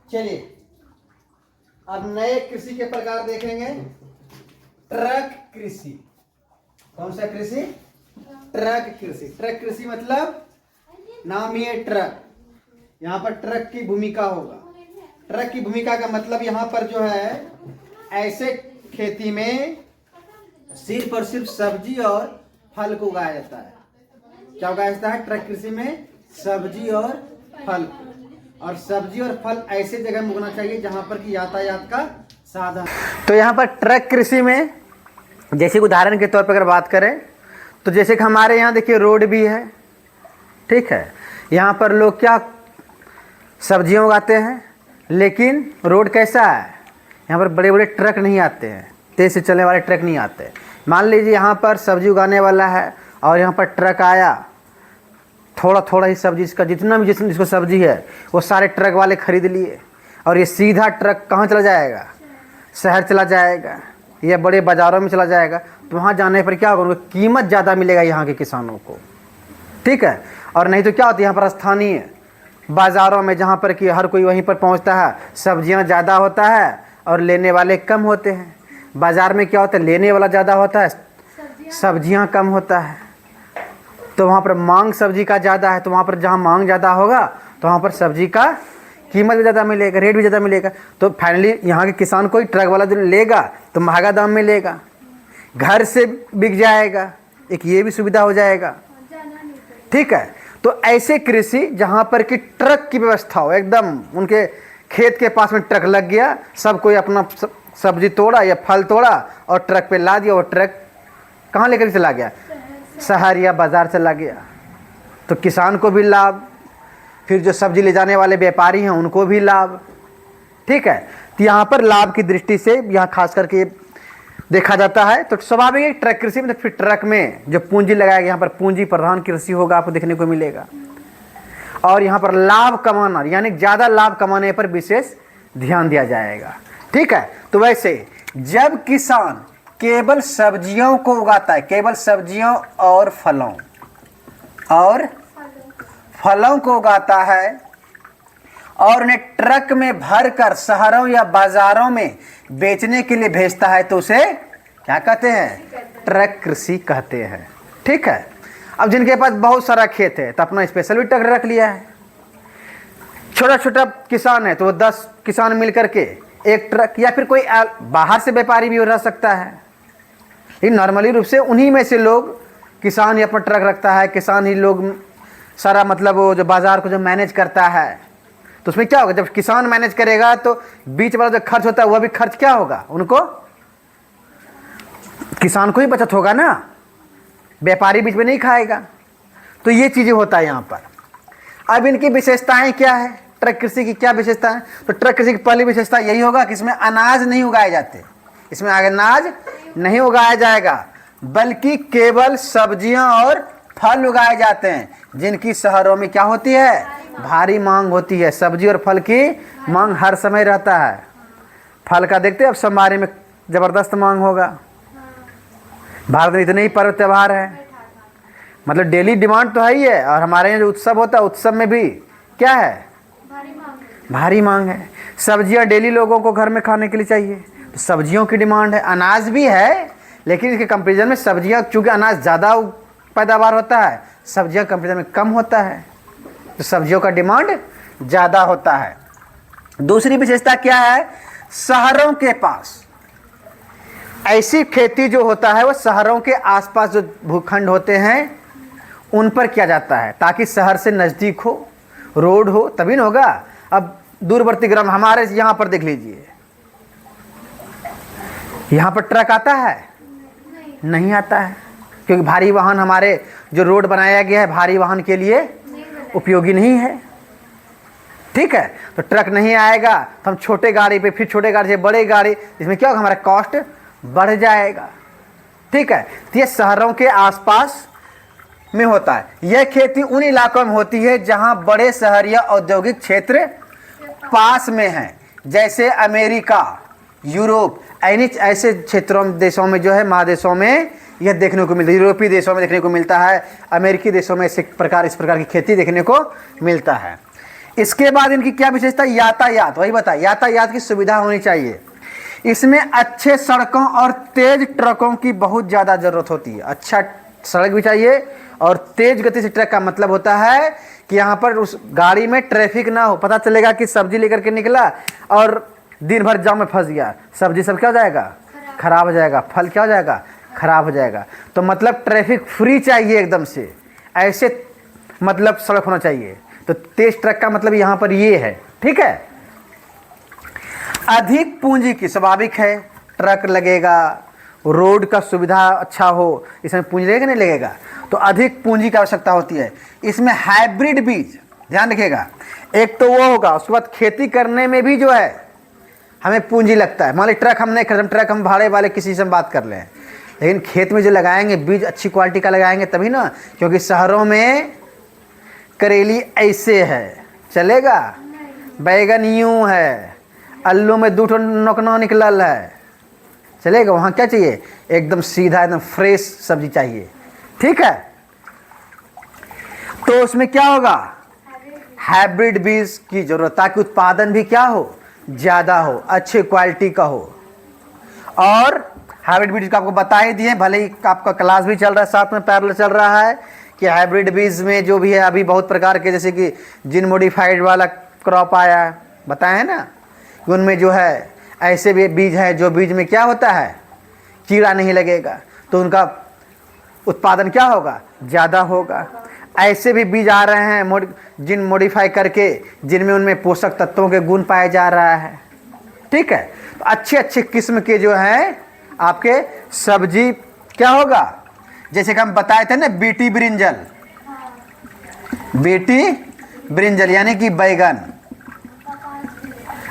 चलिए अब नए कृषि के प्रकार देखेंगे। ट्रक कृषि। कौन सा कृषि? ट्रक कृषि। ट्रक कृषि मतलब नाम ही है ट्रक। यहाँ पर ट्रक की भूमिका होगा। ट्रक की भूमिका का मतलब यहाँ पर जो है ऐसे खेती में सिर्फ और सिर्फ सब्जी और फल को उगाया जाता है। क्या उगाया जाता है ट्रक कृषि में? सब्जी और फल। और सब्जी और फल ऐसे जगह में उगना चाहिए जहां पर कि यातायात का साधन। तो यहाँ पर ट्रक कृषि में जैसे उदाहरण के तौर पर अगर बात करें तो जैसे कि हमारे यहाँ देखिए रोड भी है, ठीक है। यहाँ पर लोग क्या सब्जियां उगाते हैं, लेकिन रोड कैसा है? यहाँ पर बड़े बड़े ट्रक नहीं आते हैं, तेज से चलने वाले ट्रक नहीं आते। मान लीजिए यहाँ पर सब्जी उगाने वाला है और यहाँ पर ट्रक आया, थोड़ा थोड़ा ही सब्जी इसका जितना भी जिसको सब्जी है वो सारे ट्रक वाले खरीद लिए और ये सीधा ट्रक कहाँ चला जाएगा? शहर चला जाएगा या बड़े बाज़ारों में चला जाएगा। तो वहाँ जाने पर क्या होगा? उनको कीमत ज़्यादा मिलेगा यहाँ के किसानों को, ठीक है। और नहीं तो क्या होता है यहाँ पर स्थानीय बाज़ारों में जहाँ पर कि हर कोई वहीं पर पहुँचता है, सब्जियाँ ज़्यादा होता है और लेने वाले कम होते हैं। बाज़ार में क्या होता है? लेने वाला ज़्यादा होता है, सब्जियाँ कम होता है। तो वहाँ पर मांग सब्जी का ज़्यादा है, तो वहाँ पर जहाँ मांग ज़्यादा होगा तो वहाँ पर सब्जी का कीमत भी ज़्यादा मिलेगा, रेट भी ज़्यादा मिलेगा। तो फाइनली यहाँ के किसान को ट्रक वाला जो लेगा तो महंगा दाम में लेगा, घर से बिक जाएगा, एक ये भी सुविधा हो जाएगा, ठीक है। तो ऐसे कृषि जहाँ पर कि ट्रक की व्यवस्था हो, एकदम उनके खेत के पास में ट्रक लग गया, सब कोई अपना सब्जी तोड़ा या फल तोड़ा और ट्रक पे ला दिया, और ट्रक कहाँ लेकर चला गया? शहर या बाज़ार चला गया। तो किसान को भी लाभ, फिर जो सब्जी ले जाने वाले व्यापारी हैं उनको भी लाभ, ठीक है। तो यहाँ पर लाभ की दृष्टि से यहाँ खास करके देखा जाता है। तो स्वाभाविक है ट्रक कृषि में फिर ट्रक में जो पूंजी लगाएगा, यहाँ पर पूंजी प्रधान कृषि होगा, आपको देखने को मिलेगा। और यहाँ पर लाभ कमाना यानी ज़्यादा लाभ कमाने पर विशेष ध्यान दिया जाएगा, ठीक है। तो वैसे जब किसान केवल सब्जियों को उगाता है, केवल सब्जियों और फलों को उगाता है और उन्हें ट्रक में भरकर शहरों या बाजारों में बेचने के लिए भेजता है, तो उसे क्या कहते हैं? ट्रक कृषि कहते हैं, ठीक है। अब जिनके पास बहुत सारा खेत है तो अपना स्पेशल भी ट्रक रख लिया है। छोटा छोटा किसान है तो वो 10 किसान मिल करके एक ट्रक, या फिर कोई बाहर से व्यापारी भी रह सकता है। लेकिन नॉर्मली रूप से उन्हीं में से लोग, किसान ही अपना ट्रक रखता है, किसान ही लोग सारा मतलब वो जो बाज़ार को जो मैनेज करता है। तो उसमें क्या होगा? जब किसान मैनेज करेगा तो बीच वाला जो खर्च होता है वह भी खर्च क्या होगा? उनको, किसान को ही बचत होगा ना, व्यापारी बीच में नहीं खाएगा। तो ये चीज़ें होता है यहाँ पर। अब इनकी विशेषताएं क्या है? ट्रक कृषि की क्या विशेषता है? तो ट्रक कृषि की पहली विशेषता यही होगा कि इसमें अनाज नहीं उगाए जाते, इसमें अनाज नहीं उगाया जाएगा, बल्कि केवल सब्जियां और फल उगाए जाते हैं, जिनकी शहरों में क्या होती है? भारी मांग होती है। सब्जी और फल की मांग हर समय रहता है। फल का देखते हैं अब सोमवारी में ज़बरदस्त मांग होगा। भारत में इतने ही पर्व त्यौहार है, मतलब डेली डिमांड तो है ही है। और हमारे यहाँ जो उत्सव होता है, उत्सव में भी क्या है? भारी मांग है। सब्जियां डेली लोगों को घर में खाने के लिए चाहिए, तो सब्जियों की डिमांड है। अनाज भी है, लेकिन इसके कंपेरिजन में सब्जियां, चूँकि अनाज ज़्यादा पैदावार होता है, सब्जियां कंपेरिजन में कम होता है, तो सब्जियों का डिमांड ज़्यादा होता है। दूसरी विशेषता क्या है? शहरों के पास ऐसी खेती जो होता है वो शहरों के आसपास जो भूखंड होते हैं उन पर किया जाता है, ताकि शहर से नज़दीक हो, रोड हो, तभी न होगा। अब दूरवर्ती ग्राम हमारे यहाँ पर देख लीजिए, यहाँ पर ट्रक आता है? नहीं आता है, क्योंकि भारी वाहन, हमारे जो रोड बनाया गया है भारी वाहन के लिए उपयोगी नहीं है, ठीक है। तो ट्रक नहीं आएगा तो हम छोटे गाड़ी पे, फिर छोटे गाड़ी से बड़े गाड़ी, इसमें क्या होगा? हमारा कॉस्ट बढ़ जाएगा, ठीक है। तो ये शहरों के आसपास में होता है। यह खेती उन इलाकों में होती है जहां बड़े शहर या औद्योगिक क्षेत्र पास में हैं, जैसे अमेरिका, यूरोप, ऐसे क्षेत्रों में, देशों में जो है, महादेशों में यह देखने को मिलता है। यूरोपीय देशों में देखने को मिलता है, अमेरिकी देशों में इस प्रकार की खेती देखने को मिलता है। इसके बाद इनकी क्या विशेषता, यातायात, वही बता, यातायात की सुविधा होनी चाहिए। इसमें अच्छे सड़कों और तेज ट्रकों की बहुत ज़्यादा ज़रूरत होती है। अच्छा सड़क भी चाहिए और तेज गति से ट्रक का मतलब होता है कि यहाँ पर उस गाड़ी में ट्रैफिक ना हो, पता चलेगा कि सब्जी लेकर के निकला और दिन भर जाम में फंस गया, सब्जी सब क्या हो जाएगा, खराब हो जाएगा, फल क्या हो जाएगा, खराब हो जाएगा। तो मतलब ट्रैफिक फ्री चाहिए एकदम से, ऐसे मतलब सड़क होना चाहिए। तो तेज ट्रक का मतलब यहाँ पर ये है, ठीक है। अधिक पूंजी की, स्वाभाविक है, ट्रक लगेगा, रोड का सुविधा अच्छा हो, इसमें पूंजी लगेगा नहीं लगेगा, तो अधिक पूंजी की आवश्यकता होती है। इसमें हाइब्रिड बीज, ध्यान रखिएगा, एक तो वो होगा, उसके बाद खेती करने में भी जो है हमें पूंजी लगता है। मान ली ट्रक हम नहीं खरीद, ट्रक हम भाड़े वाले किसी से बात कर लें, लेकिन खेत में जो लगाएंगे बीज अच्छी क्वालिटी का लगाएंगे तभी ना, क्योंकि शहरों में करेली ऐसे है चलेगा, बैगन यूं है, आलू में 2 नोकना निकलल है, चलेगा। वहाँ क्या चाहिए, एकदम सीधा एकदम फ्रेश सब्जी चाहिए, ठीक है। तो उसमें क्या होगा, हाइब्रिड बीज की जरूरत, ताकि उत्पादन भी क्या हो, ज़्यादा हो, अच्छे क्वालिटी का हो। और हाइब्रिड बीज का आपको बता ही दिए, भले ही आपका क्लास भी चल रहा है, साथ में पैरेलल चल रहा है कि हाइब्रिड बीज में जो भी है अभी बहुत प्रकार के, जैसे कि जीन मॉडिफाइड वाला क्रॉप आया है, बताया है ना, कि उनमें जो है ऐसे भी बीज है जो बीज में क्या होता है, कीड़ा नहीं लगेगा, तो उनका उत्पादन क्या होगा, ज़्यादा होगा। ऐसे भी बीज आ रहे हैं जिन मॉडिफाई करके, जिनमें उनमें पोषक तत्वों के गुण पाए जा रहा है, ठीक है। तो अच्छे अच्छे किस्म के जो हैं आपके सब्जी क्या होगा, जैसे कि हम बताए थे ना, बीटी ब्रिंजल, बीटी ब्रिंजल यानी कि बैगन।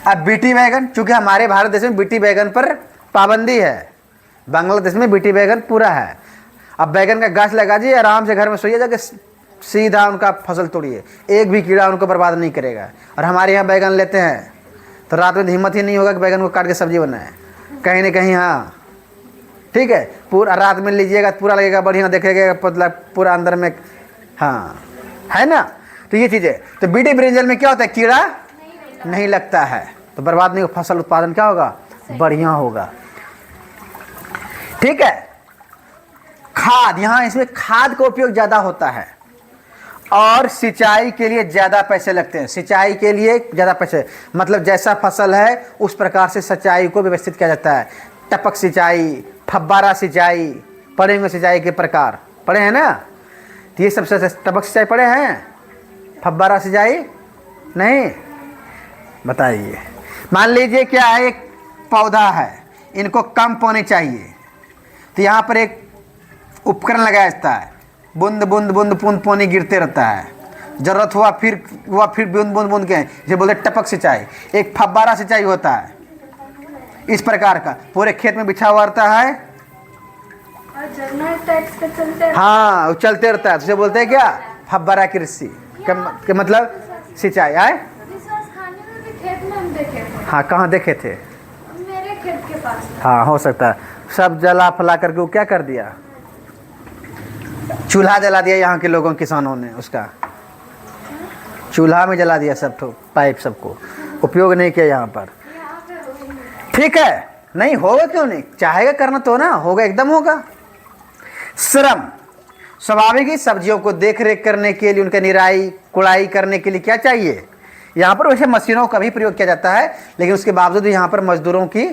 अब बीटी बैगन, चूंकि हमारे भारत देश में बीटी बैगन पर पाबंदी है, बांग्लादेश में बीटी बैगन पूरा है। अब बैगन का गाछ लगा दिए, आराम से घर में सोइए जाके सीधा उनका फसल तोड़िए, एक भी कीड़ा उनको बर्बाद नहीं करेगा। और हमारे यहाँ बैगन लेते हैं तो रात में हिम्मत ही नहीं होगा कि बैगन को काट के सब्जी बनाए, कहीं ना कहीं, हाँ ठीक है, पूरा रात में लीजिएगा पूरा लगेगा बढ़िया, देखेगा पतला पूरा अंदर में, हाँ है ना। तो ये चीज़ें, तो बीटी ब्रिंजल में क्या होता है, कीड़ा नहीं लगता है, तो बर्बाद नहीं, फसल उत्पादन क्या होगा, बढ़िया होगा, ठीक है। खाद, यहाँ इसमें खाद का उपयोग ज़्यादा होता है और सिंचाई के लिए ज़्यादा पैसे लगते हैं, सिंचाई के लिए ज़्यादा पैसे, मतलब जैसा फसल है उस प्रकार से सिंचाई को व्यवस्थित किया जाता है। टपक सिंचाई, फव्वारा सिंचाई, पढ़ेंगे सिंचाई के प्रकार, पढ़े हैं ना, तो ये सबसे, टपक सिंचाई पढ़े हैं, फव्वारा सिंचाई नहीं, बताइए। मान लीजिए क्या है, एक पौधा है, इनको कम पानी चाहिए, तो यहाँ पर एक उपकरण लगाया जाता है, बूंद बूंद बूंद बूंद पानी गिरते रहता है, जरूरत हुआ फिर बूंद बूंद बूंद के, जे बोलते टपक सिंचाई। एक फव्वारा सिंचाई होता है इस प्रकार का, पूरे खेत में बिछा हुआ रहता है, हाँ वो चलते रहता है, तो बोलते हैं क्या, फव्वारा कृषि के मतलब सिंचाई आए। हाँ कहाँ देखे थे, मेरे खेत के पास। हाँ हो सकता है, सब जला फला करके वो क्या कर दिया, चूल्हा जला दिया यहाँ के लोगों, किसानों ने उसका चूल्हा में जला दिया, सब तो पाइप सबको उपयोग नहीं किया यहाँ पर, ठीक है। नहीं होगा क्यों नहीं, चाहेगा करना तो ना होगा, एकदम होगा। श्रम, स्वाभाविक ही सब्जियों को देख रेख करने के लिए, उनका निराई कुड़ाई करने के लिए क्या चाहिए, यहाँ पर वैसे मशीनों का भी प्रयोग किया जाता है, लेकिन उसके बावजूद यहाँ पर मजदूरों की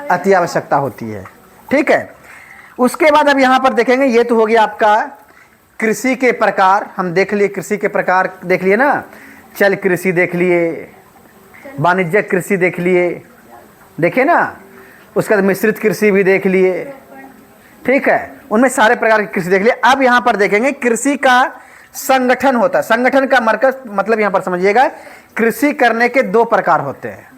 अति आवश्यकता होती है, ठीक है। उसके बाद अब यहाँ पर देखेंगे, ये तो हो गया आपका कृषि के प्रकार, हम देख लिए कृषि के प्रकार देख लिए ना, चल कृषि देख लिए, वाणिज्यिक कृषि देख लिए, देखे ना, उसका मिश्रित कृषि भी देख लिए, ठीक है, उनमें सारे प्रकार की कृषि देख लिए। अब यहाँ पर देखेंगे कृषि का संगठन होता है, संगठन का मरकज मतलब यहाँ पर समझिएगा, कृषि करने के 2 प्रकार होते हैं।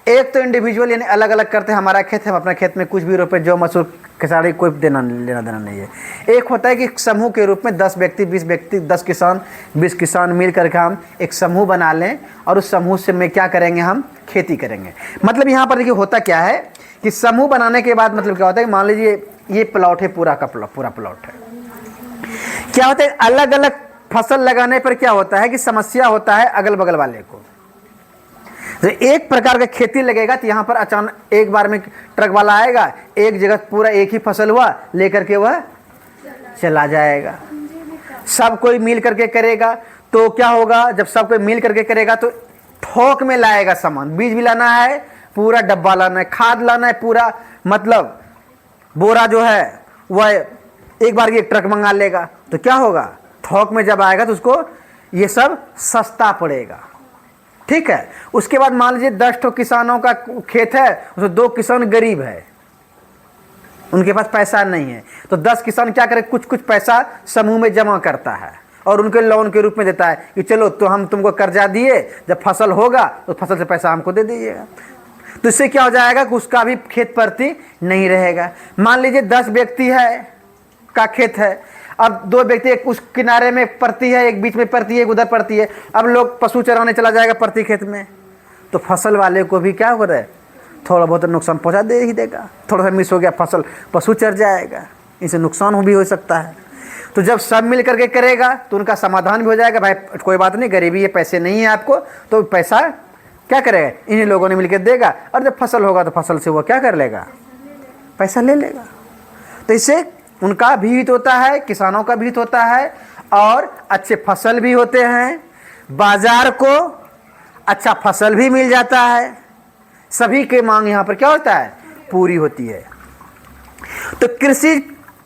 एक तो इंडिविजुअल यानी अलग अलग करते हैं, हमारा खेत है, हम अपने खेत में कुछ भी रोपे, जो मसूर खेसारी, कोई लेना देना नहीं है। एक होता है कि समूह के रूप में 10 व्यक्ति 20 व्यक्ति 10 किसान 20 किसान मिल करके हम एक समूह बना लें और उस समूह से में क्या करेंगे, हम खेती करेंगे। मतलब यहाँ पर देखिए होता क्या है कि समूह बनाने के बाद मतलब क्या होता है, मान लीजिए ये प्लॉट है, पूरा का पूरा प्लॉट है, क्या होता है अलग अलग फसल लगाने पर क्या होता है कि समस्या होता है अगल बगल वाले को। तो एक प्रकार का खेती लगेगा तो यहाँ पर अचानक एक बार में ट्रक वाला आएगा, एक जगह पूरा एक ही फसल हुआ लेकर के वह चला जाएगा। सब कोई मिल करके करेगा तो क्या होगा, जब सब कोई मिल करके करेगा तो थोक में लाएगा सामान। बीज भी लाना है, पूरा डब्बा लाना है, खाद लाना है पूरा, मतलब बोरा जो है वह एक बार एक ट्रक मंगा लेगा तो क्या होगा, थोक में जब आएगा तो उसको ये सब सस्ता पड़ेगा। ठीक है, उसके बाद मान लीजिए 10 ठो किसानों का खेत है, उसमें 2 किसान गरीब है, उनके पास पैसा नहीं है, तो 10 किसान क्या करे, कुछ कुछ पैसा समूह में जमा करता है और उनके लोन के रूप में देता है कि चलो तो हम तुमको कर्जा दिए, जब फसल होगा तो फसल से पैसा हमको दे दीजिएगा। तो इससे क्या हो जाएगा कि उसका भी खेत प्रति नहीं रहेगा। मान लीजिए 10 व्यक्ति है का खेत है, अब 2 व्यक्ति, एक उस किनारे में पड़ती है, एक बीच में पड़ती है, एक उधर पड़ती है, अब लोग पशु चराने चला जाएगा प्रति खेत में, तो फसल वाले को भी क्या हो रहा है, थोड़ा बहुत नुकसान पहुंचा दे ही देगा। थोड़ा सा मिस हो गया फसल, पशु चर जाएगा, इसे नुकसान भी हो सकता है। तो जब सब मिल करके करेगा तो उनका समाधान भी हो जाएगा, भाई कोई बात नहीं, गरीबी है, पैसे नहीं है आपको, तो पैसा क्या करेगा, इन्हीं लोगों ने मिलकर देगा, और जब फसल होगा तो फसल से वो क्या कर लेगा, पैसा ले लेगा। तो इससे उनका भी हित होता है, किसानों का भी हित होता है, और अच्छे फसल भी होते हैं, बाजार को अच्छा फसल भी मिल जाता है, सभी के मांग यहाँ पर क्या होता है, पूरी होती है। तो कृषि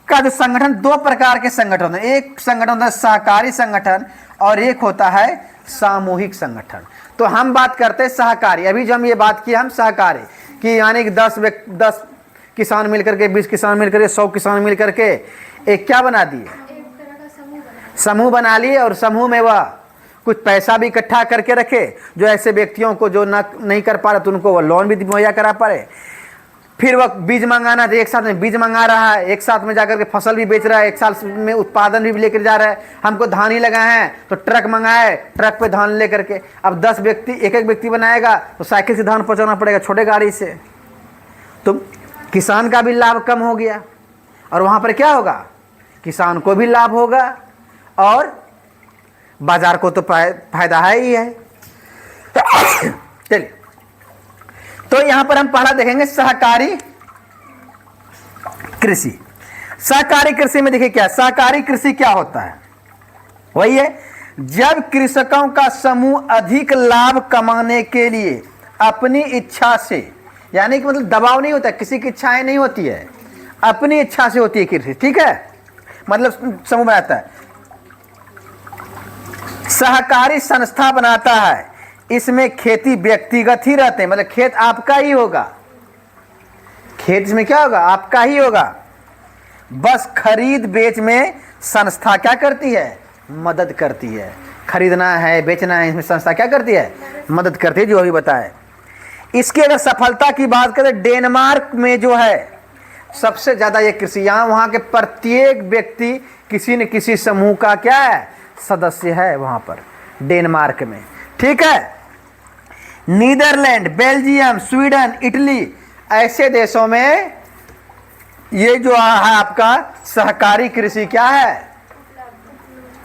का जो संगठन, 2 प्रकार के संगठन है, एक संगठन होता है सहकारी संगठन और एक होता है सामूहिक संगठन। तो हम बात करते हैं सहकारी, अभी जो हम ये बात की हम सहकारी कि यानी कि 10 किसान मिलकर के, 20 किसान मिलकर के, 100 किसान मिलकर के एक क्या बना दिए, एक तरह का समूह बना लिए, और समूह में वह कुछ पैसा भी इकट्ठा करके रखे, जो ऐसे व्यक्तियों को जो नहीं कर पा रहे तो उनको वह लोन भी मुहैया करा पाए। फिर वह बीज मंगाना, तो एक साथ में बीज मंगा रहा है, एक साथ में जाकर के फसल भी बेच रहा है, एक साल में उत्पादन भी लेकर जा रहा है। हमको धान ही लगाए हैं तो ट्रक मंगाए, ट्रक पे धान लेकर के, अब 10 व्यक्ति, एक व्यक्ति बनाएगा तो साइकिल से धान पहुंचाना पड़ेगा, छोटे गाड़ी से, तो किसान का भी लाभ कम हो गया, और वहां पर क्या होगा, किसान को भी लाभ होगा और बाजार को तो फायदा है ही है। चलिए, तो यहां पर हम पहला देखेंगे सहकारी कृषि। सहकारी कृषि में देखिए क्या, सहकारी कृषि क्या होता है, वही है जब कृषकों का समूह अधिक लाभ कमाने के लिए अपनी इच्छा से, यानी कि मतलब दबाव नहीं होता, किसी की इच्छाएं नहीं होती है, अपनी इच्छा से होती है कृषि। ठीक है, मतलब समूह बनाता है, सहकारी संस्था बनाता है, इसमें खेती व्यक्तिगत ही रहते हैं, मतलब खेत आपका ही होगा, खेत इसमें क्या होगा, आपका ही होगा, बस खरीद बेच में संस्था क्या करती है, मदद करती है। खरीदना है, बेचना है, इसमें संस्था क्या करती है, मदद करती है, जो अभी बताए। इसकी अगर सफलता की बात करें, डेनमार्क में जो है सबसे ज्यादा ये कृषि, यहाँ वहाँ के प्रत्येक व्यक्ति किसी न किसी समूह का क्या है, सदस्य है वहाँ पर डेनमार्क में। ठीक है, नीदरलैंड, बेल्जियम, स्वीडन, इटली, ऐसे देशों में ये जो है आपका सहकारी कृषि क्या है,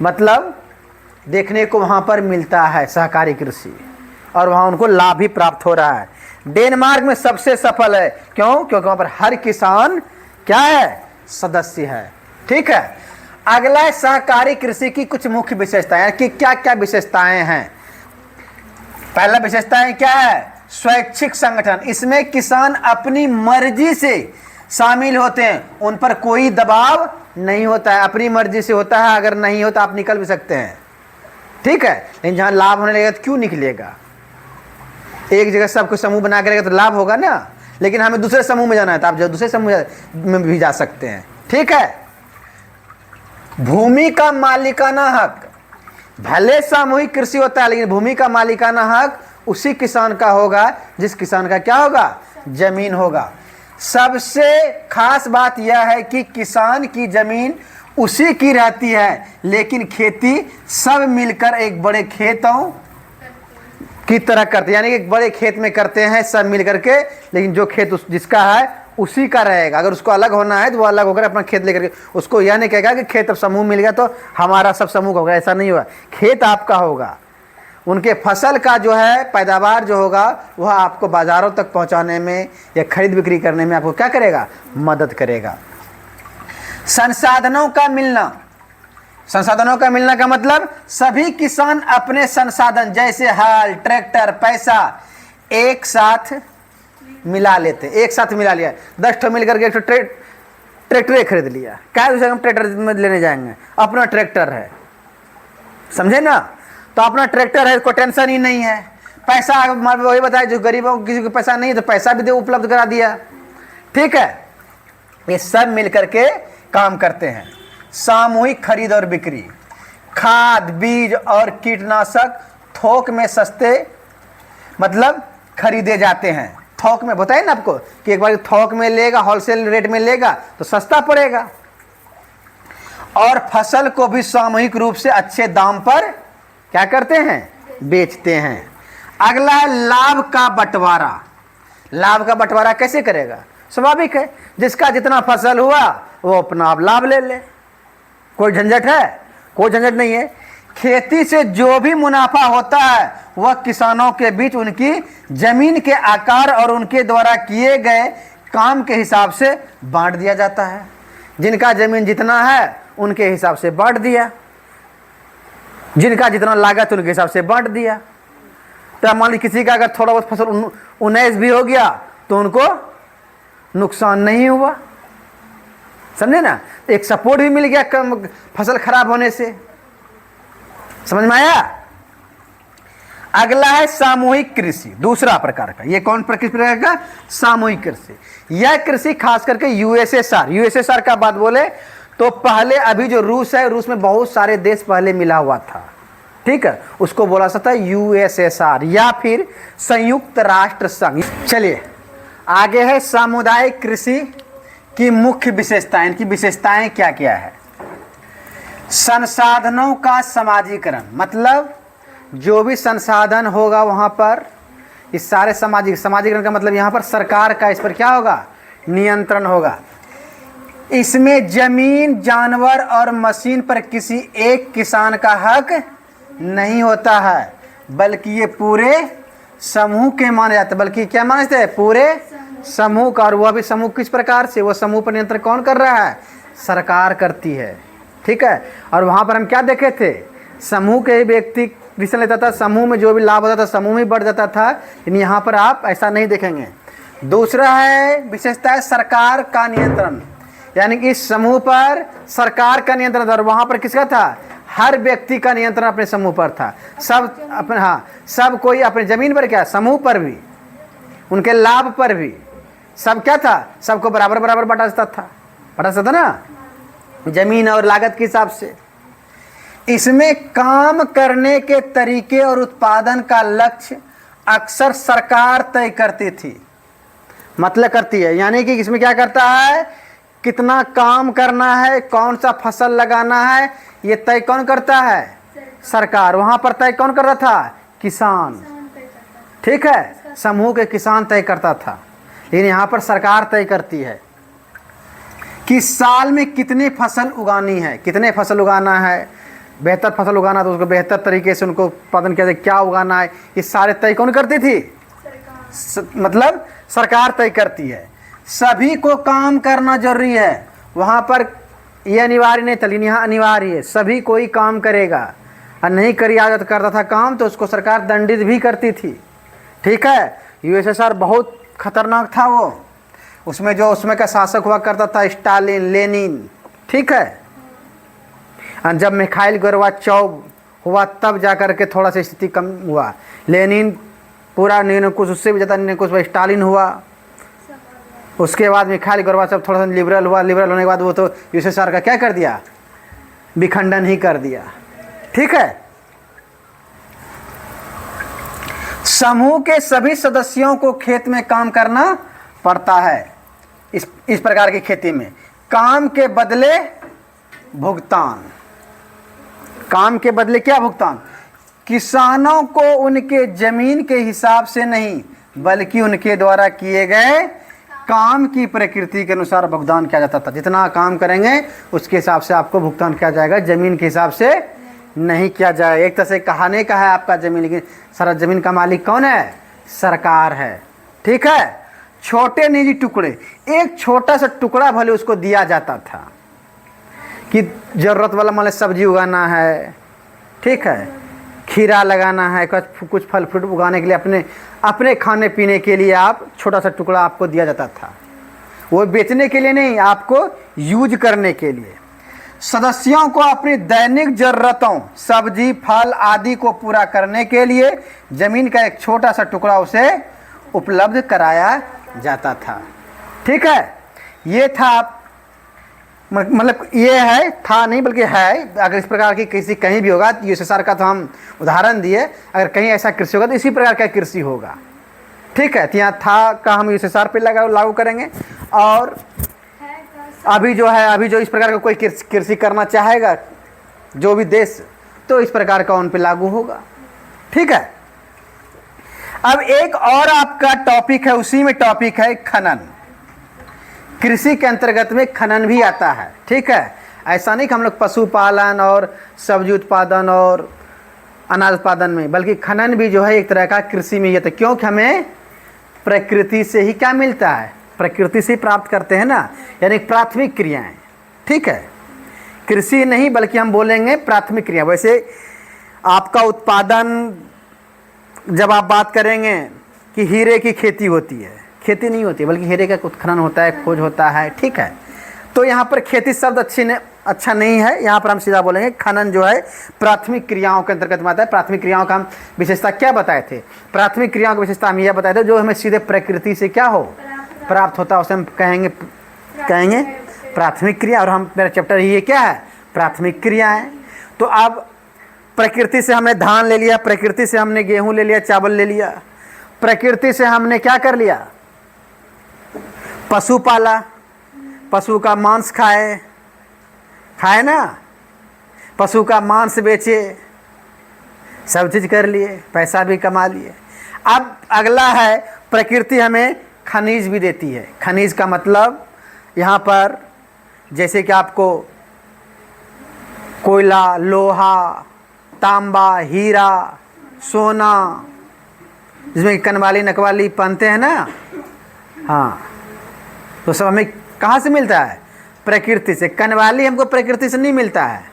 मतलब देखने को वहां पर मिलता है सहकारी कृषि, और वहां उनको लाभ भी प्राप्त हो रहा है। डेनमार्क में सबसे सफल है, क्यों, क्योंकि वहां पर हर किसान क्या है, सदस्य है। ठीक है, अगला है सहकारी कृषि की कुछ मुख्य विशेषताएं, कि क्या क्या विशेषताएं हैं। पहला विशेषताएं क्या है, स्वैच्छिक संगठन, इसमें किसान अपनी मर्जी से शामिल होते हैं, उन पर कोई दबाव नहीं होता है, अपनी मर्जी से होता है, अगर नहीं होता आप निकल भी सकते हैं। ठीक है, लेकिन जहां लाभ होने लगेगा तो क्यों निकलेगा, एक जगह सबको समूह बना करेगा तो लाभ होगा ना, लेकिन हमें दूसरे समूह में जाना है तो आप दूसरे समूह में भी जा सकते हैं। ठीक है, भूमि का मालिकाना हक, भले सामूहिक कृषि होता है लेकिन भूमि का मालिकाना हक उसी किसान का होगा जिस किसान का क्या होगा, जमीन होगा। सबसे खास बात यह है कि किसान की जमीन उसी की रहती है, लेकिन खेती सब मिलकर एक बड़े खेतों की तरह करते हैं, यानी कि एक बड़े खेत में करते हैं सब मिलकर के, लेकिन जो खेत जिसका है उसी का रहेगा। अगर उसको अलग होना है तो वो अलग होकर अपना खेत लेकर के, उसको यह नहीं कहेगा कि खेत अब समूह मिल गया तो हमारा सब समूह होगा, ऐसा नहीं होगा। खेत आपका होगा, उनके फसल का जो है पैदावार जो होगा वह आपको बाज़ारों तक पहुंचाने में या खरीद बिक्री करने में आपको क्या करेगा, मदद करेगा। संसाधनों का मिलना, संसाधनों का मिलना का मतलब सभी किसान अपने संसाधन जैसे हल, ट्रैक्टर, पैसा एक साथ मिला लेते, एक साथ मिला लिया। 10 ठो मिल करके एक ट्रैक्टर खरीद लिया, क्या दूसरे हम ट्रैक्टर में लेने जाएंगे, अपना ट्रैक्टर है, समझे ना। तो अपना ट्रैक्टर है, कोई टेंशन ही नहीं है। पैसा वही बताया, जो गरीबों को किसी को पैसा नहीं तो पैसा भी दे उपलब्ध करा दिया, ठीक है। ये सब मिल करके काम करते हैं। सामूहिक खरीद और बिक्री, खाद, बीज और कीटनाशक थोक में सस्ते मतलब खरीदे जाते हैं। थोक में बताए ना आपको कि एक बार थोक में लेगा, होलसेल रेट में लेगा तो सस्ता पड़ेगा। और फसल को भी सामूहिक रूप से अच्छे दाम पर क्या करते हैं, बेचते हैं। अगला है लाभ का बंटवारा। लाभ का बंटवारा कैसे करेगा, स्वाभाविक है, जिसका जितना फसल हुआ वो अपना आप लाभ ले ले, कोई झंझट है, कोई झंझट नहीं है। खेती से जो भी मुनाफा होता है वह किसानों के बीच उनकी जमीन के आकार और उनके द्वारा किए गए काम के हिसाब से बांट दिया जाता है। जिनका जमीन जितना है उनके हिसाब से बांट दिया, जिनका जितना लागत उनके हिसाब से बांट दिया। तो मान लीजिए किसी का अगर थोड़ा बहुत फसल 19 भी हो गया तो उनको नुकसान नहीं हुआ, समझे ना। एक सपोर्ट भी मिल गया कम फसल खराब होने से, समझ में आया। अगला है सामूहिक कृषि, दूसरा प्रकार का। ये कौन प्रकार का, सामूहिक कृषि। यह कृषि खास करके यूएसएसआर का बात बोले तो पहले अभी जो रूस है, रूस में बहुत सारे देश पहले मिला हुआ था, ठीक है, उसको बोला जाता है यूएसएसआर या फिर संयुक्त राष्ट्र संघ। चलिए आगे है सामुदायिक कृषि की मुख्य विशेषताएं। इनकी विशेषताएं क्या क्या है। संसाधनों का समाजीकरण, मतलब जो भी संसाधन होगा वहां पर इस सारे समाजीकरण का मतलब यहाँ पर सरकार का इस पर क्या होगा, नियंत्रण होगा। इसमें जमीन, जानवर और मशीन पर किसी एक किसान का हक नहीं होता है, बल्कि ये पूरे समूह के माने जाते, बल्कि क्या माने जाते हैं, पूरे समूह का। और वह भी समूह किस प्रकार से, वो समूह पर नियंत्रण कौन कर रहा है, सरकार करती है, ठीक है। और वहाँ पर हम क्या देखे थे, समूह के व्यक्ति डिसीजन लेता था, समूह में जो भी लाभ होता था समूह में बढ़ जाता था, लेकिन यहाँ पर आप ऐसा नहीं देखेंगे। दूसरा है विशेषता है सरकार का नियंत्रण, यानी कि इस समूह पर सरकार का नियंत्रण था। और वहाँ पर किसका था, हर व्यक्ति का नियंत्रण अपने समूह पर था। सब अपने, हाँ, सब कोई अपनी जमीन पर क्या, समूह पर भी, उनके लाभ पर भी, सब क्या था, सबको बराबर बराबर बांटा जाता था ना, जमीन और लागत के हिसाब से। इसमें काम करने के तरीके और उत्पादन का लक्ष्य अक्सर सरकार तय करती थी, मतलब करती है, यानी कि इसमें क्या करता है, कितना काम करना है, कौन सा फसल लगाना है, ये तय कौन करता है, सरकार। वहां पर तय कौन कर रहा था, किसान, ठीक है, समूह के किसान तय करता था, लेकिन यहाँ पर सरकार तय करती है कि साल में कितनी फसल उगानी है, कितने फसल उगाना है, बेहतर फसल उगाना तो उसको बेहतर तरीके से उनको उत्पादन किया जाए, क्या उगाना है, ये सारे तय कौन करती थी, मतलब सरकार तय करती है। सभी को काम करना जरूरी है, वहाँ पर यह अनिवार्य नहीं था, लेकिन यहाँ अनिवार्य है, सभी कोई काम करेगा, और नहीं करी आदत करता था काम तो उसको सरकार दंडित भी करती थी, ठीक है। यूएसएसआर बहुत खतरनाक था वो, उसमें जो उसमें का शासक हुआ करता था स्टालिन, लेनिन, ठीक है। और जब मिखाइल गोर्बाचोव हुआ तब जाकर के थोड़ा सा स्थिति कम हुआ। लेनिन पूरा निरंकुश, उससे भी ज़्यादा निरंकुश स्टालिन हुआ, उसके बाद मिखाइल गोर्बाचोव थोड़ा सा लिबरल हुआ, लिबरल होने के बाद वो तो यूएसएसआर का क्या कर दिया, विखंडन ही कर दिया, ठीक है। समूह के सभी सदस्यों को खेत में काम करना पड़ता है। इस प्रकार की खेती में काम के बदले भुगतान, काम के बदले क्या भुगतान, किसानों को उनके जमीन के हिसाब से नहीं बल्कि उनके द्वारा किए गए काम की प्रकृति के अनुसार भुगतान किया जाता था। जितना काम करेंगे उसके हिसाब से आपको भुगतान किया जाएगा, जमीन के हिसाब से नहीं किया जाएगा। एक तरह से कहाने का है आपका जमीन, लेकिन सारा जमीन का मालिक कौन है? सरकार है। ठीक है। छोटे निजी टुकड़े, एक छोटा सा टुकड़ा भले उसको दिया जाता था कि जरूरत वाला मान लो सब्जी उगाना है, ठीक है, खीरा लगाना है, कुछ फल फ्रूट उगाने के लिए, अपने खाने पीने के लिए आप छोटा सा टुकड़ा आपको दिया जाता था। वो बेचने के लिए नहीं, आपको यूज करने के लिए। सदस्यों को अपनी दैनिक जरूरतों सब्जी फल आदि को पूरा करने के लिए जमीन का एक छोटा सा टुकड़ा उसे उपलब्ध कराया जाता था। ठीक है। ये था, मतलब ये है, था नहीं बल्कि है। अगर इस प्रकार की कृषि कहीं भी होगा, यूएसएसआर का तो हम उदाहरण दिए, अगर कहीं ऐसा कृषि होगा तो इसी प्रकार का कृषि होगा। ठीक है। तो यहाँ था का हम यूएसएसआर पे लागू करेंगे। और अभी जो इस प्रकार का कोई कृषि करना चाहेगा, जो भी देश, तो इस प्रकार का उन पे लागू होगा। ठीक है। अब एक और आपका टॉपिक है, उसी में टॉपिक है खनन। कृषि के अंतर्गत में खनन भी आता है। ठीक है। ऐसा नहीं कि हम लोग पशुपालन और सब्जी उत्पादन और अनाज उत्पादन में, बल्कि खनन भी जो है एक तरह का कृषि में ही आता है। क्योंकि हमें प्रकृति से ही क्या मिलता है? प्रकृति से प्राप्त करते हैं ना, यानी प्राथमिक क्रियाएं। ठीक है। कृषि नहीं बल्कि हम बोलेंगे प्राथमिक क्रिया। वैसे आपका उत्पादन, जब आप बात करेंगे कि हीरे की खेती होती है, खेती नहीं होती बल्कि हीरे का उत्खनन होता है, खोज होता है। ठीक है। तो यहाँ पर खेती शब्द अच्छा नहीं है, यहाँ पर हम सीधा बोलेंगे खनन जो है प्राथमिक क्रियाओं के अंतर्गत में आता है। प्राथमिक क्रियाओं का हम विशेषता क्या बताए थे? प्राथमिक क्रियाओं की विशेषता हम यह बताए थे जो हमें सीधे प्रकृति से क्या हो प्राप्त होता है, उसे हम कहेंगे प्राथमिक क्रिया। और हम मेरा चैप्टर ये क्या है? प्राथमिक क्रियाएं। तो अब प्रकृति से हमने धान ले लिया, प्रकृति से हमने गेहूं ले लिया, चावल ले लिया, प्रकृति से हमने क्या कर लिया? पशु पाला, पशु का मांस खाए ना, पशु का मांस बेचे, सब चीज कर लिए, पैसा भी कमा लिए। अब अगला है प्रकृति हमें खनिज भी देती है। खनिज का मतलब यहाँ पर जैसे कि आपको कोयला, लोहा, तांबा, हीरा, सोना, जिसमें कनवाली नकवाली पहनते हैं ना, हाँ, तो सब हमें कहाँ से मिलता है? प्रकृति से। कनवाली हमको प्रकृति से नहीं मिलता है,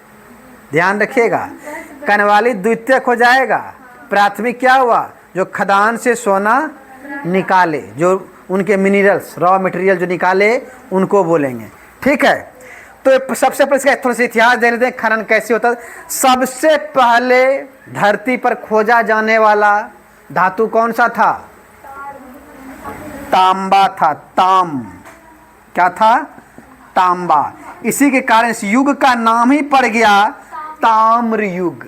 ध्यान रखिएगा। कनवाली द्वितीयक हो जाएगा। प्राथमिक क्या हुआ? जो खदान से सोना निकाले, जो उनके मिनरल्स, रॉ मटेरियल जो निकाले, उनको बोलेंगे। ठीक है। तो सबसे पहले इसका थोड़ा सा इतिहास दे लेते हैं, खनन कैसे होता है। सबसे पहले धरती पर खोजा जाने वाला धातु कौन सा था? तांबा था। क्या था? तांबा। इसी के कारण इस युग का नाम ही पड़ गया ताम्र युग।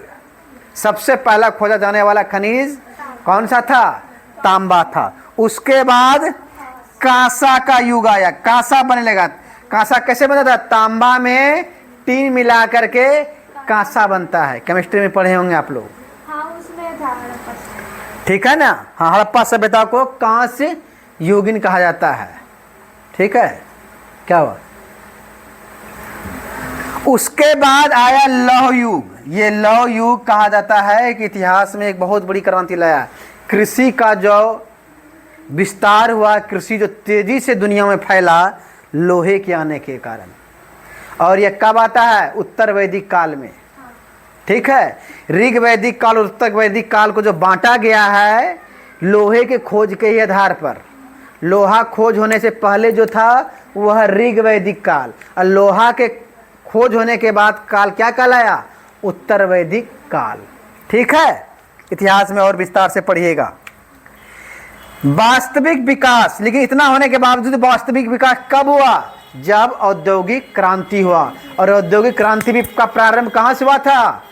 सबसे पहला खोजा जाने वाला खनिज कौन सा था? तांबा था। उसके बाद कांसा का युग आया, कांसा बनने लगा। कांसा कैसे बनता था? तांबा में टीन मिला करके कांसा बनता है। केमिस्ट्री में पढ़े होंगे आप लोग। हाँ, उसमें था हड़प्पा। ठीक है ना। हाँ, हड़प्पा सभ्यता को कांस्य युगीन कहा जाता है। ठीक है। क्या हुआ? उसके बाद आया लौह युग। ये लौह युग कहा जाता है कि इतिहास में एक बहुत बड़ी क्रांति लाया। कृषि का जो विस्तार हुआ, कृषि जो तेजी से दुनिया में फैला, लोहे के आने के कारण। और यह कब आता है? उत्तर वैदिक काल में। ठीक है। ऋग वैदिक काल और उत्तर वैदिक काल को जो बांटा गया है लोहे के खोज के ही आधार पर। लोहा खोज होने से पहले जो था वह ऋग वैदिक काल, और लोहा के खोज होने के बाद काल क्या कहलाया? उत्तर वैदिक काल। ठीक है। इतिहास में और विस्तार से पढ़िएगा। वास्तविक विकास, लेकिन इतना होने के बावजूद वास्तविक विकास कब हुआ? जब औद्योगिक क्रांति हुआ। और औद्योगिक क्रांति भी का प्रारंभ कहाँ से हुआ था?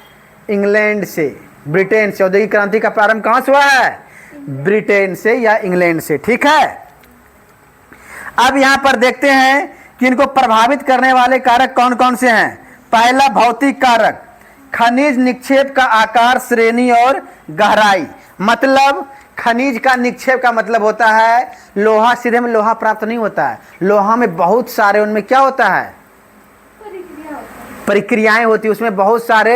इंग्लैंड से, ब्रिटेन से। औद्योगिक क्रांति का प्रारंभ कहाँ से हुआ है? ब्रिटेन से या इंग्लैंड से। ठीक है। अब यहाँ पर देखते हैं कि इनको प्रभावित करने वाले कारक कौन कौन से हैं। पहला भौतिक कारक, खनिज निक्षेप का आकार, श्रेणी और गहराई। मतलब खनिज का निक्षेप का मतलब होता है लोहा सीधे में लोहा प्राप्त नहीं होता है, लोहा में बहुत सारे उनमें क्या होता है, प्रक्रियाएं होती है, उसमें बहुत सारे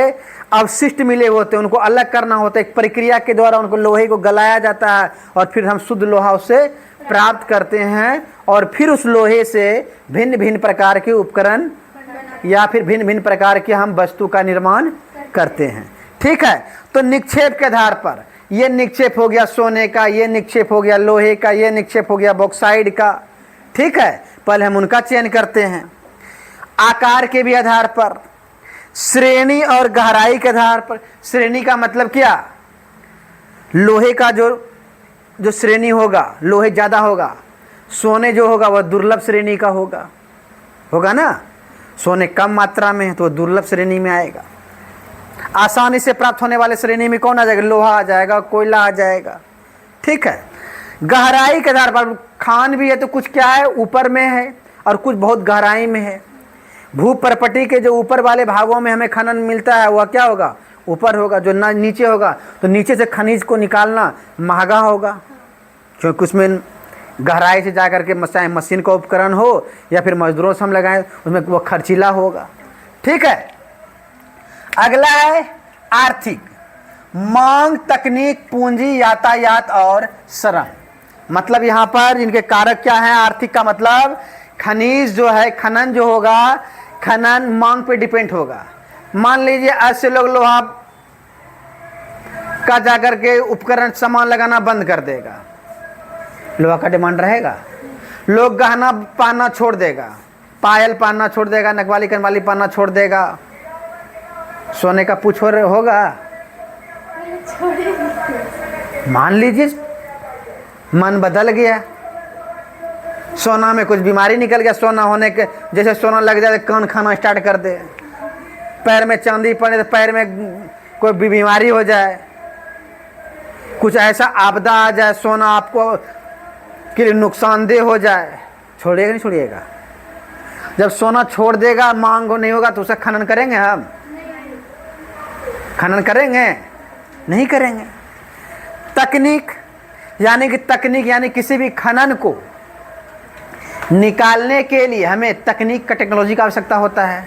अवशिष्ट मिले होते हैं, उनको अलग करना होता है, एक प्रक्रिया के द्वारा उनको लोहे को गलाया जाता है और फिर हम शुद्ध लोहा उससे प्राप्त करते हैं और फिर उस लोहे से भिन्न भिन्न प्रकार के उपकरण या फिर भिन्न भिन्न प्रकार के हम वस्तु का निर्माण करते हैं। ठीक है, तो निक्षेप के आधार पर ये निक्षेप हो गया सोने का, ये निक्षेप हो गया लोहे का, ये निक्षेप हो गया बॉक्साइड का। ठीक है, पहले हम उनका चयन करते हैं। आकार के भी आधार पर, श्रेणी और गहराई के आधार पर। श्रेणी का मतलब क्या, लोहे का जो श्रेणी होगा, लोहे ज़्यादा होगा, सोने जो होगा वह दुर्लभ श्रेणी का होगा ना, सोने कम मात्रा में है तो दुर्लभ श्रेणी में आएगा। आसानी से प्राप्त होने वाले श्रेणी में कौन आ जाएगा, लोहा आ जाएगा, कोयला आ जाएगा। ठीक है, गहराई के आधार पर खान भी है तो कुछ क्या है ऊपर में है और कुछ बहुत गहराई में है। भूपर्पटी के जो ऊपर वाले भागों में हमें खनन मिलता है वह क्या होगा, ऊपर होगा। जो ना नीचे होगा तो नीचे से खनिज को निकालना महंगा होगा, क्योंकि उसमें गहराई से जा करके चाहे मशीन का उपकरण हो या फिर मजदूरों से हम लगाएं उसमें वो खर्चीला होगा। ठीक है, अगला है आर्थिक। मांग, तकनीक, पूंजी, यातायात और श्रम। मतलब यहाँ पर इनके कारक क्या है, आर्थिक का मतलब खनिज जो है, खनन जो होगा, खनन मांग पे डिपेंड होगा। मान लीजिए आज से लोग लोहा का जाकर के उपकरण सामान लगाना बंद कर देगा, लोहा का डिमांड रहेगा। लोग गहना पाना छोड़ देगा, पायल पाना छोड़ देगा, नकवाली कनवाली पाना छोड़ देगा, सोने का पूछ होगा। मान लीजिए मन बदल गया, सोना में कुछ बीमारी निकल गया, सोना होने के जैसे सोना लग जाए कान खाना स्टार्ट कर दे, पैर में चांदी पड़े तो पैर में कोई बीमारी हो जाए, कुछ ऐसा आपदा आ जाए, सोना आपको के लिए नुकसानदेह हो जाए, छोड़िएगा नहीं छोड़िएगा। जब सोना छोड़ देगा, मांग नहीं होगा तो उसे खनन करेंगे हम, खनन करेंगे नहीं करेंगे। तकनीक यानी किसी भी खनन को निकालने के लिए हमें तकनीक का टेक्नोलॉजी का आवश्यकता होता है।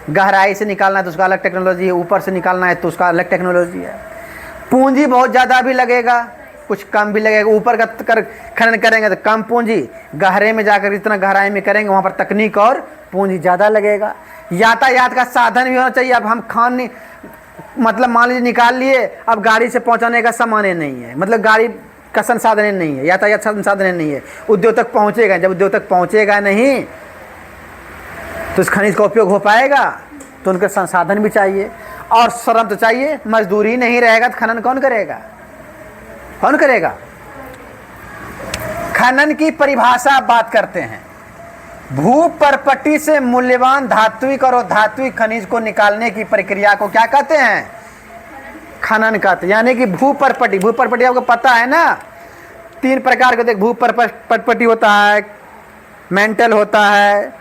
गहराई से निकालना है तो उसका अलग टेक्नोलॉजी है, ऊपर से निकालना है तो उसका अलग टेक्नोलॉजी है। पूंजी बहुत ज़्यादा भी लगेगा, कुछ कम भी लगेगा। ऊपर का खनन करेंगे तो कम पूंजी, गहरे में जाकर इतना गहराई में करेंगे वहाँ पर तकनीक और पूंजी ज़्यादा लगेगा। यातायात का साधन भी होना चाहिए। अब हम मतलब मान लीजिए निकाल लिए, अब गाड़ी से पहुँचाने का सामान नहीं है, मतलब गाड़ी का संसाधन नहीं है, यातायात संसाधन नहीं है, उद्योग तक पहुँचेगा। जब उद्योग तक पहुँचेगा नहीं तो इस खनिज का उपयोग हो पाएगा, तो उनके संसाधन भी चाहिए और श्रम तो चाहिए। मजदूरी नहीं रहेगा तो खनन कौन करेगा, कौन करेगा। खनन की परिभाषा बात करते हैं। भूपर्पटी से मूल्यवान धात्विक और अधात्विक खनिज को निकालने की प्रक्रिया को क्या कहते हैं, खनन कहते हैं। यानी कि भूपर्पटी आपको पता है ना, 3 प्रकार के भूपर्पटी होता है, मेंटल होता है,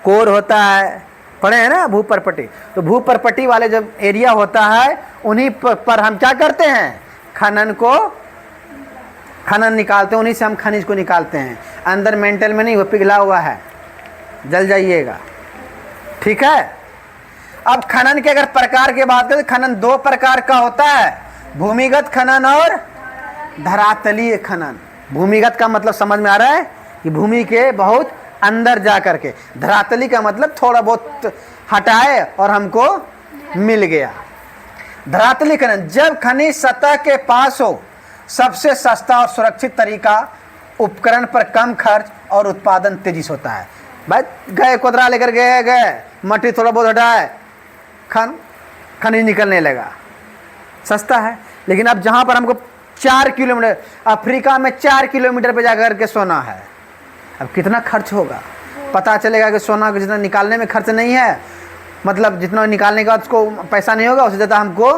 कोर होता है, पढ़े हैं ना भूपर्पटी। तो भूपर्पटी वाले जो एरिया होता है उन्हीं पर हम क्या करते हैं, खनन निकालते हैं, उन्हीं से हम खनिज को निकालते हैं। अंदर मेंटल में नहीं, वो पिघला हुआ है, जल जाइएगा। ठीक है, अब खनन के अगर प्रकार की बात करें, खनन 2 प्रकार का होता है, भूमिगत खनन और धरातलीय खनन। भूमिगत का मतलब समझ में आ रहा है कि भूमि के बहुत अंदर जा करके, धरातली का मतलब थोड़ा बहुत हटाए और हमको मिल गया। धरातली खनन, जब खनिज सतह के पास हो, सबसे सस्ता और सुरक्षित तरीका, उपकरण पर कम खर्च और उत्पादन तेजी से होता है। भाई गए कोदरा लेकर गए मट्टी थोड़ा बहुत हटाए, खनिज निकलने लगा, सस्ता है। लेकिन अब जहाँ पर हमको 4 किलोमीटर, अफ्रीका में 4 किलोमीटर पे जाकर के सोना है, अब कितना खर्च होगा। पता चलेगा कि सोना को जितना निकालने में खर्च नहीं है, मतलब जितना निकालने का उसको पैसा नहीं होगा, उससे ज़्यादा हमको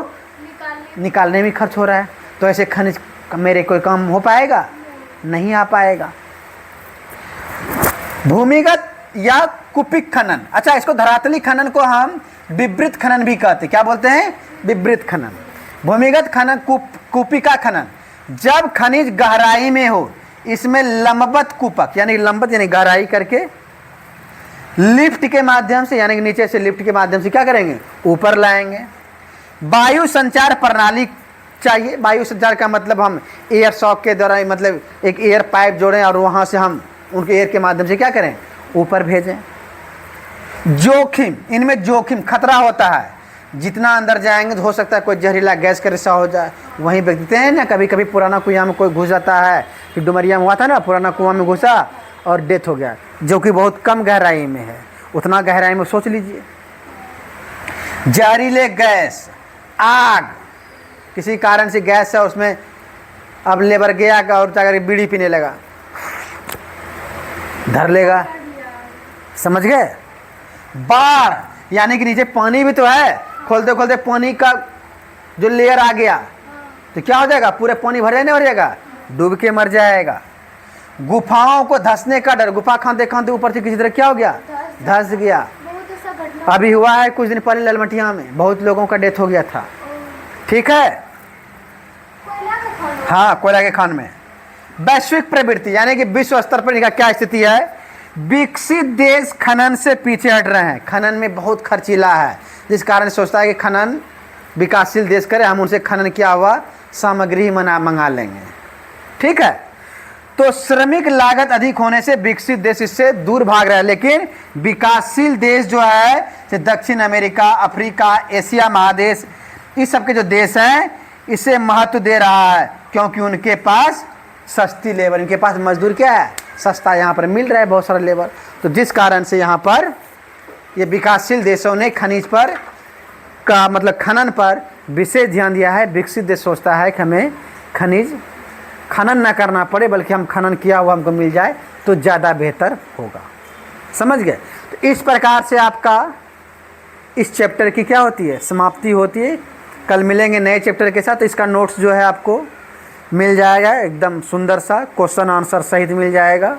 निकालने में खर्च हो रहा है। तो ऐसे खनिज मेरे कोई काम हो पाएगा, नहीं आ पाएगा। भूमिगत या कुपिक खनन, अच्छा इसको धरातली खनन को हम विवृत खनन भी कहते हैं। क्या बोलते हैं, विवृत खनन। भूमिगत खनन, कुपिका खनन, जब खनिज गहराई में हो, इसमें लंबवत कूपक यानी लंबवत यानी गहराई करके लिफ्ट के माध्यम से यानी नीचे से लिफ्ट के माध्यम से क्या करेंगे, ऊपर लाएंगे। वायु संचार प्रणाली चाहिए। वायु संचार का मतलब हम एयर शॉक के द्वारा मतलब एक एयर पाइप जोड़ें और वहाँ से हम उनके एयर के माध्यम से क्या करें, ऊपर भेजें। जोखिम, इनमें जोखिम खतरा होता है, जितना अंदर जाएंगे तो हो सकता है कोई जहरीला गैस का रिश्ता हो जाए। वहीं देखते हैं ना कभी कभी पुराना कुआं में कोई घुस जाता है, कि डुमरिया में हुआ था ना, पुराना कुआं में घुसा और डेथ हो गया, जो कि बहुत कम गहराई में है। उतना गहराई में सोच लीजिए। जहरीले गैस, आग, किसी कारण से गैस है उसमें, अब लेबर गया और जाकर बीड़ी पीने लगा, धर लेगा, समझ गए। बाढ़ यानी कि नीचे पानी भी तो है, खोलते खोलते पानी का जो लेयर आ गया तो क्या हो जाएगा, पूरे पानी भर जाने हो जाएगा, डूब के मर जाएगा। गुफाओं को धंसने का डर, गुफा खाते खाते ऊपर से किसी तरह क्या हो गया, धंस गया। बहुत ऐसा घटना अभी हुआ है कुछ दिन पहले ललमटिया में, बहुत लोगों का डेथ हो गया था। ठीक है, कोयला का खाना। हाँ, कोयला के खान में। वैश्विक प्रवृत्ति यानी कि विश्व स्तर पर इनका क्या स्थिति है, विकसित देश खनन से पीछे हट रहे हैं। खनन में बहुत खर्चीला है, जिस कारण सोचता है कि खनन विकासशील देश करे, हम उनसे खनन किया हुआ सामग्री मंगा लेंगे। ठीक है, तो श्रमिक लागत अधिक होने से विकसित देश इससे दूर भाग रहे हैं, लेकिन विकासशील देश जो है जैसे दक्षिण अमेरिका, अफ्रीका, एशिया महादेश, इस सब के जो देश हैं इसे महत्व दे रहा है, क्योंकि उनके पास सस्ती लेबर, इनके पास मजदूर क्या है, सस्ता यहाँ पर मिल रहा है, बहुत सारा लेबर। तो जिस कारण से यहाँ पर ये विकासशील देशों ने खनिज पर का मतलब खनन पर विशेष ध्यान दिया है। विकसित देश सोचता है कि हमें खनिज खनन ना करना पड़े, बल्कि हम खनन किया हुआ हमको मिल जाए तो ज़्यादा बेहतर होगा। समझ गए। तो इस प्रकार से आपका इस चैप्टर की क्या होती है, समाप्ति होती है। कल मिलेंगे नए चैप्टर के साथ। इसका नोट्स जो है आपको मिल जाएगा, एकदम सुंदर सा क्वेश्चन आंसर सहित मिल जाएगा।